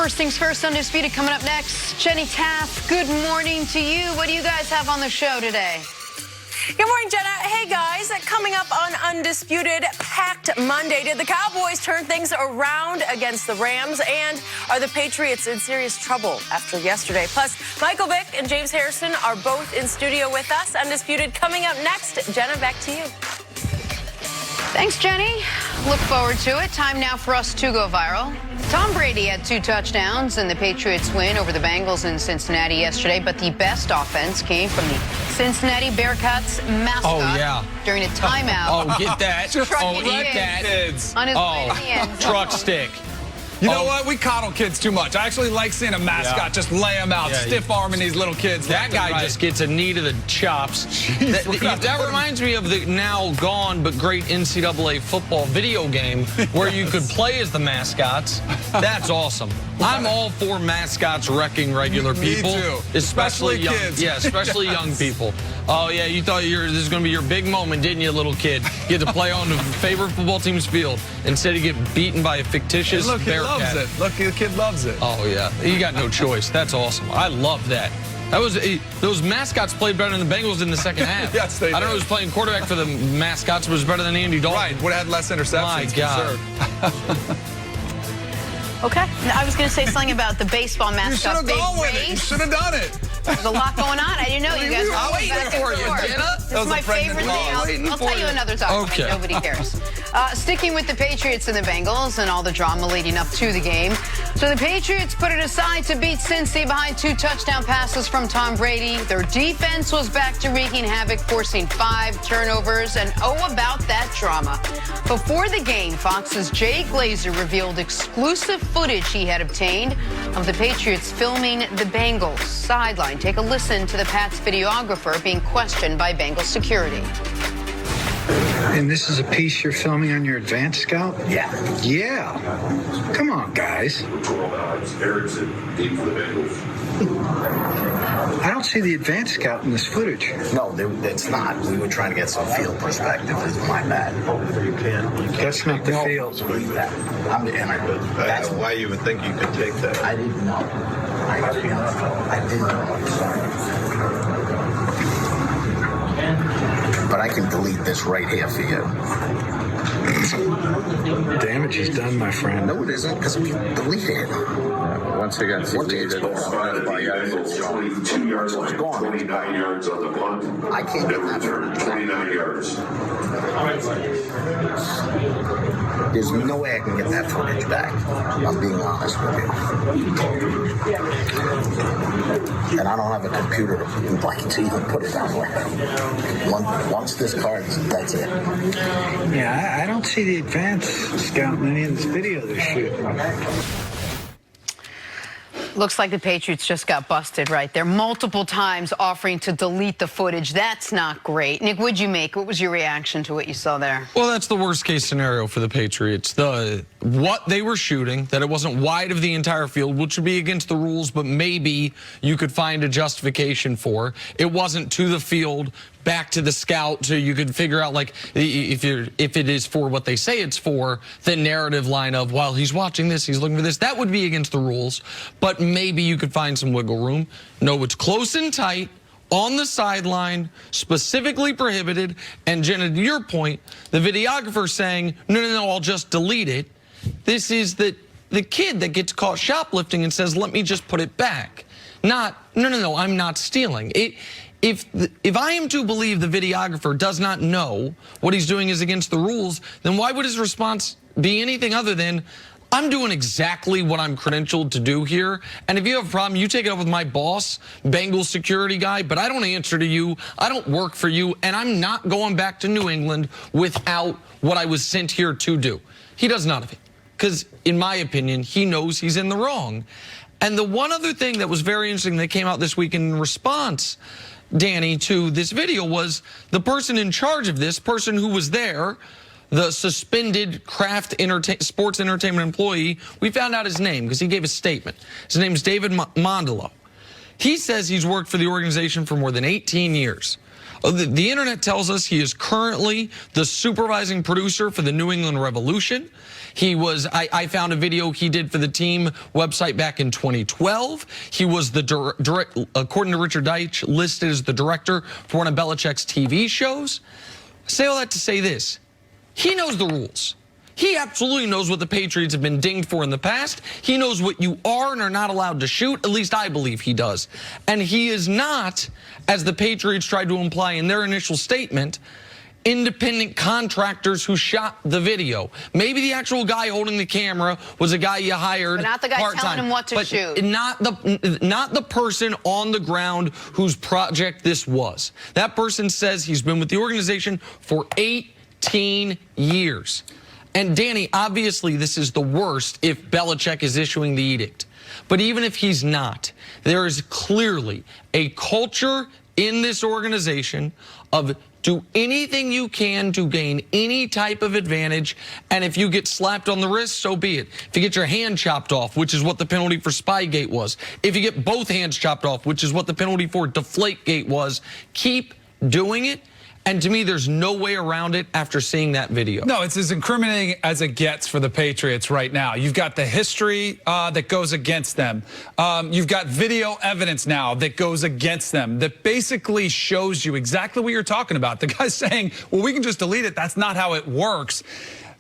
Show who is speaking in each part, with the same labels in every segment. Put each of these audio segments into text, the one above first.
Speaker 1: First things first, Undisputed coming up next. Jenny Taft, good morning to you. What do you guys have on the show today?
Speaker 2: Good morning, Jenna. Hey, guys. Coming up on Undisputed, packed Monday. Did the Cowboys turn things around against the Rams? And are the Patriots in serious trouble after yesterday? Plus, Michael Vick and James Harrison are both in studio with us. Undisputed coming up next. Jenna, back to you.
Speaker 1: Thanks, Jenny. Look forward to it. Time now for us to go viral. Tom Brady had 2 touchdowns in the Patriots win over the Bengals in Cincinnati yesterday, but the best offense came from the Cincinnati Bearcats mascot during a timeout.
Speaker 3: Oh, get that. Eat that.
Speaker 4: Kids.
Speaker 1: On his way to the end zone.
Speaker 3: Truck stick.
Speaker 4: You know what? We coddle kids too much. I actually like seeing a mascot just lay them out, stiff-arming these little kids.
Speaker 3: That guy just gets a knee to the chops. That reminds me of the now gone but great NCAA football video game where you could play as the mascots. That's awesome. I'm all for mascots wrecking regular people.
Speaker 4: Me too.
Speaker 3: Especially young
Speaker 4: kids.
Speaker 3: Yeah, especially young people. Oh, yeah, you thought this was going to be your big moment, didn't you, little kid? You had to play on the favorite football team's field. Instead, you get beaten by a fictitious Bearcat.
Speaker 4: Loves it. Look, the kid loves it.
Speaker 3: Oh, yeah. You got no choice. That's awesome. I love that. Those mascots played better than the Bengals in the second half.
Speaker 4: Yes, they did.
Speaker 3: I don't know who's playing quarterback for the mascots was better than Andy Dalton.
Speaker 4: Right. Would have had less interceptions.
Speaker 3: My God.
Speaker 1: Okay. I was going to say something about the baseball mascot.
Speaker 4: You should have gone with it. You should have done it.
Speaker 1: There's a lot going on. I didn't know you guys were going back and forth. This is my favorite thing. I'll tell you another time.
Speaker 3: Okay.
Speaker 1: Nobody cares. Sticking with the Patriots and the Bengals and all the drama leading up to the game. So the Patriots put it aside to beat Cincy behind 2 touchdown passes from Tom Brady. Their defense was back to wreaking havoc, forcing 5 turnovers. And about that drama. Before the game, Fox's Jay Glazer revealed exclusive footage he had obtained of the Patriots filming the Bengals sideline. Take a listen to the Pats videographer being questioned by Bengals security.
Speaker 5: And this is a piece you're filming on your advanced scout?
Speaker 6: Yeah.
Speaker 5: Yeah. Come on, guys. I don't see the advanced scout in this footage.
Speaker 6: No, it's not. We were trying to get some field perspective. It's my bad. You can.
Speaker 5: That's not the field.
Speaker 6: That's
Speaker 7: why you would think you could take that.
Speaker 6: I didn't know. I didn't know. But I can delete this right here for you.
Speaker 5: Damage is done, my friend.
Speaker 6: No, it isn't, because we deleted it.
Speaker 7: Once again,
Speaker 6: Once it's gone.
Speaker 7: 22 yards line, 29 yards on the punt.
Speaker 6: I can't get that.
Speaker 7: 29 yards.
Speaker 6: There's no way I can get that footage back. I'm being honest with you. And I don't have a computer to even put it that way. Once this card is, that's it.
Speaker 5: Yeah, I don't see the advanced scout in any of this video they're shooting.
Speaker 1: Looks like the Patriots just got busted right there. Multiple times offering to delete the footage. That's not great. Nick, what'd you make? What was your reaction to what you saw there?
Speaker 3: Well, that's the worst case scenario for the Patriots. What they were shooting, that it wasn't wide of the entire field, which would be against the rules, but maybe you could find a justification for. It wasn't to the field, back to the scout, so you could figure out, like, if it is for what they say it's for, the narrative line of, while he's watching this, he's looking for this. That would be against the rules, but maybe you could find some wiggle room. No, it's close and tight, on the sideline, specifically prohibited. And Jenna, to your point, the videographer saying, no, I'll just delete it. This is the kid that gets caught shoplifting and says, let me just put it back. Not, no, I'm not stealing. If I am to believe the videographer does not know what he's doing is against the rules, then why would his response be anything other than, I'm doing exactly what I'm credentialed to do here, and if you have a problem, you take it up with my boss, Bengals security guy, but I don't answer to you, I don't work for you, and I'm not going back to New England without what I was sent here to do. He does none of it, because in my opinion, he knows he's in the wrong. And the one other thing that was very interesting that came out this week in response, Danny, to this video was the person in charge of this, person who was there, the suspended sports entertainment employee. We found out his name because he gave a statement. His name is David Mondolo. He says he's worked for the organization for more than 18 years. The internet tells us he is currently the supervising producer for the New England Revolution. He was, I found a video he did for the team website back in 2012. He was the according to Richard Deitch, listed as the director for one of Belichick's TV shows. I say all that to say this. He knows the rules. He absolutely knows what the Patriots have been dinged for in the past. He knows what you are and are not allowed to shoot. At least I believe he does. And he is not, as the Patriots tried to imply in their initial statement, independent contractors who shot the video. Maybe the actual guy holding the camera was a guy you hired
Speaker 1: but not the guy
Speaker 3: part-time,
Speaker 1: telling him what to shoot.
Speaker 3: Not the person on the ground whose project this was. That person says he's been with the organization for 18 years. And Danny, obviously this is the worst if Belichick is issuing the edict. But even if he's not, there is clearly a culture in this organization of do anything you can to gain any type of advantage, and if you get slapped on the wrist, so be it. If you get your hand chopped off, which is what the penalty for Spygate was, if you get both hands chopped off, which is what the penalty for Deflategate was, keep doing it. And to me, there's no way around it after seeing that video.
Speaker 4: No, it's as incriminating as it gets for the Patriots right now. You've got the history that goes against them. You've got video evidence now that goes against them that basically shows you exactly what you're talking about. The guy's saying, well, we can just delete it. That's not how it works.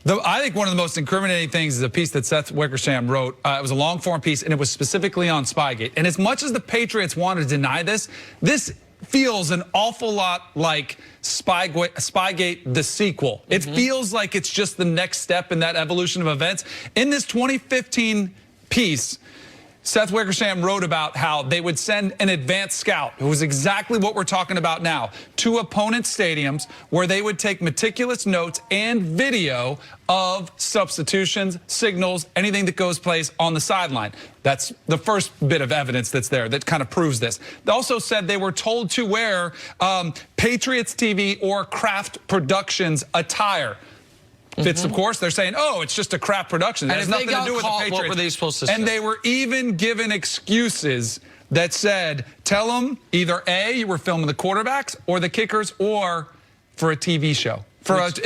Speaker 4: I think one of the most incriminating things is a piece that Seth Wickersham wrote. It was a long-form piece, and it was specifically on Spygate. And as much as the Patriots want to deny this, this feels an awful lot like Spygate, the sequel. It feels like it's just the next step in that evolution of events. In this 2015 piece, Seth Wickersham wrote about how they would send an advanced scout, who was exactly what we're talking about now, to opponent stadiums where they would take meticulous notes and video of substitutions, signals, anything that goes place on the sideline. That's the first bit of evidence that's there that kind of proves this. They also said they were told to wear Patriots TV or Kraft Productions attire. Fits, of course. They're saying, oh, it's just a crap production. It has nothing to do with the Patriots.
Speaker 3: What were they supposed to say?
Speaker 4: And they were even given excuses that said, tell them either A, you were filming the quarterbacks or the kickers, or for a TV show.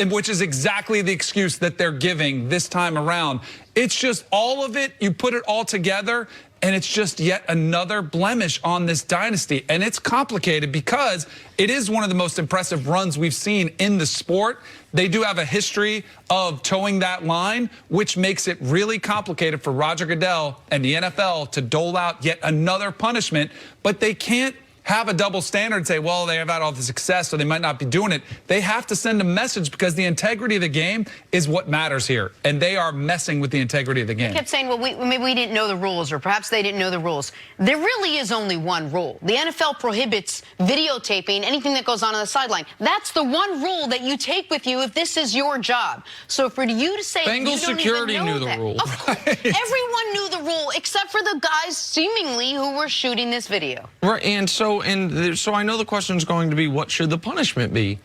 Speaker 4: Which is exactly the excuse that they're giving this time around. It's just all of it. You put it all together, and it's just yet another blemish on this dynasty. And it's complicated because it is one of the most impressive runs we've seen in the sport. They do have a history of towing that line, which makes it really complicated for Roger Goodell and the NFL to dole out yet another punishment. But they can't have a double standard and say, well, they have had all the success, so they might not be doing it. They have to send a message because the integrity of the game is what matters here. And they are messing with the integrity of the game.
Speaker 1: They kept saying, well, maybe we didn't know the rules, or perhaps they didn't know the rules. There really is only one rule. The NFL prohibits videotaping anything that goes on the sideline. That's the one rule that you take with you if this is your job. So for you to say
Speaker 3: Bengals security knew the rule.
Speaker 1: Everyone knew the rule except for the guys seemingly who were shooting this video.
Speaker 3: Right, and so I know the question is going to be, what should the punishment be?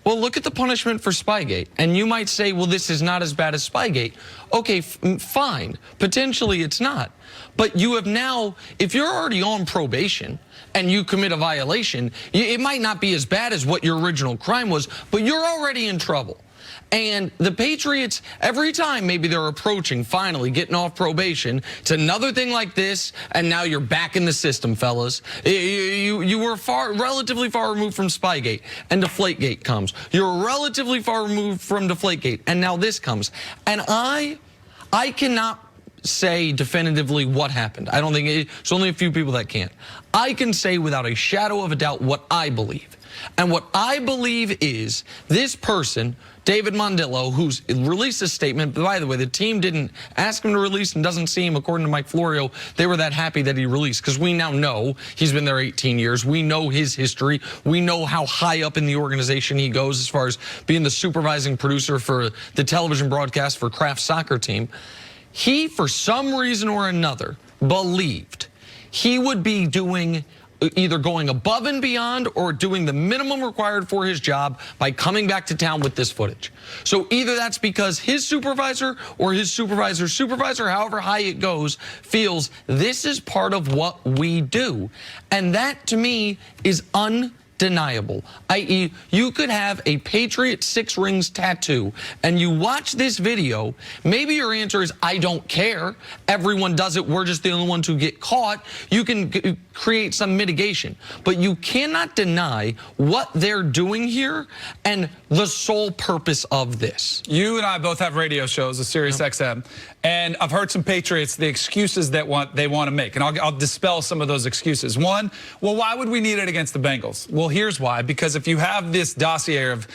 Speaker 3: Well, look at the punishment for Spygate. And you might say, well, this is not as bad as Spygate. Okay, fine. Potentially it's not. But you have now, if you're already on probation and you commit a violation, it might not be as bad as what your original crime was, but you're already in trouble. And the Patriots, every time maybe they're approaching, finally getting off probation, it's another thing like this, and now you're back in the system, fellas. You were relatively far removed from Spygate, and Deflategate comes. You're relatively far removed from Deflategate, and now this comes. And I cannot say definitively what happened. I don't think there's only a few people that can. I can say without a shadow of a doubt what I believe. And what I believe is this person, David Mondillo, who's released a statement. By the way, the team didn't ask him to release and doesn't seem, according to Mike Florio, they were that happy that he released, because we now know he's been there 18 years. We know his history. We know how high up in the organization he goes as far as being the supervising producer for the television broadcast for Kraft's soccer team. He, for some reason or another, believed he would be doing either going above and beyond or doing the minimum required for his job by coming back to town with this footage. So either that's because his supervisor or his supervisor's supervisor, however high it goes, feels this is part of what we do. And that, to me, is unacceptable. deniable, i.e., you could have a Patriot 6 rings tattoo and you watch this video. Maybe your answer is, I don't care. Everyone does it. We're just the only ones who get caught. You can create some mitigation, but you cannot deny what they're doing here and the sole purpose of this.
Speaker 4: You and I both have radio shows, a Sirius XM, and I've heard some Patriots, the excuses that they want to make, and I'll dispel some of those excuses. One, well, why would we need it against the Bengals? Well, here's why. Because if you have this dossier of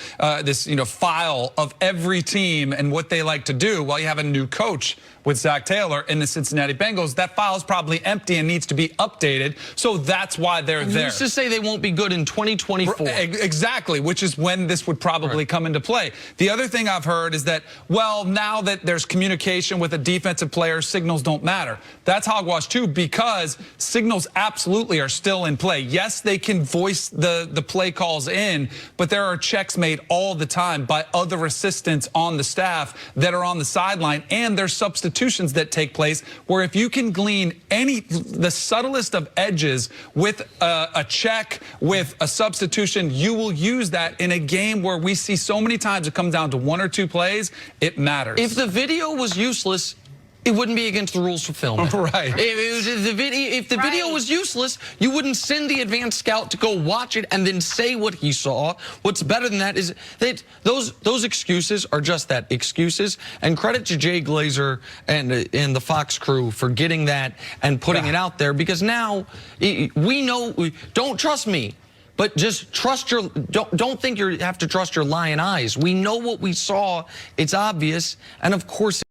Speaker 4: this file of every team and what they like to do, well, you have a new coach with Zach Taylor in the Cincinnati Bengals. That file is probably empty and needs to be updated. So that's why they're there.
Speaker 3: Who's to say they won't be good in 2024?
Speaker 4: Exactly, which is when this would probably come into play. The other thing I've heard is that, well, now that there's communication with a defensive player, signals don't matter. That's hogwash too, because signals absolutely are still in play. Yes, they can voice the play calls in, but there are checks made all the time by other assistants on the staff that are on the sideline, and there's substitutions that take place where if you can glean the subtlest of edges with a check, with a substitution, you will use that in a game where we see so many times it comes down to 1 or 2 plays. It matters.
Speaker 3: If the video was useless, it wouldn't be against the rules for filming.
Speaker 4: Right.
Speaker 3: If the video was useless, you wouldn't send the advanced scout to go watch it and then say what he saw. What's better than that is that those excuses are just that, excuses. And credit to Jay Glazer and the Fox crew for getting that and putting it out there, because now we know. Don't trust me, but just trust your, don't think you have to trust your lying eyes. We know what we saw. It's obvious. And of course,